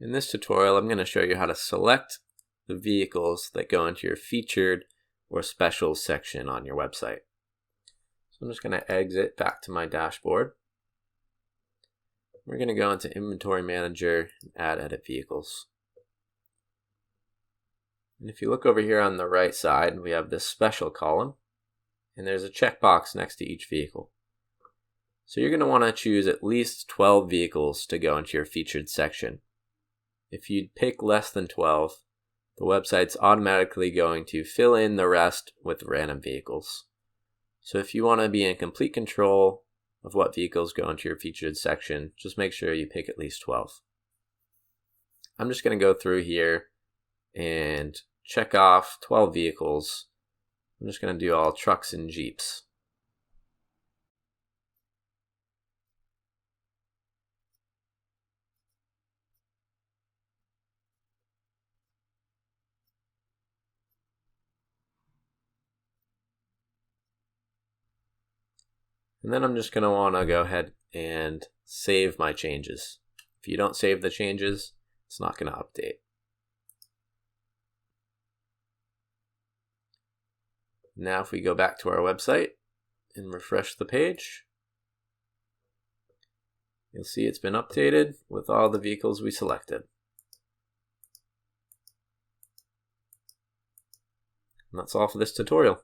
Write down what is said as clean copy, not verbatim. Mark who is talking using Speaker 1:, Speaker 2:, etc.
Speaker 1: In this tutorial, I'm going to show you how to select the vehicles that go into your featured or special section on your website. So I'm just going to exit back to my dashboard. We're going to go into Inventory Manager and add Edit Vehicles. And if you look over here on the right side, we have this special column, and there's a checkbox next to each vehicle. So you're going to want to choose at least 12 vehicles to go into your featured section. If you pick less than 12, the website's automatically going to fill in the rest with random vehicles. So if you want to be in complete control of what vehicles go into your featured section, just make sure you pick at least 12. I'm just going to go through here and check off 12 vehicles. I'm just going to do all trucks and Jeeps. And then I'm just going to want to go ahead and save my changes. If you don't save the changes, it's not going to update. Now if we go back to our website and refresh the page, you'll see it's been updated with all the vehicles we selected. And that's all for this tutorial.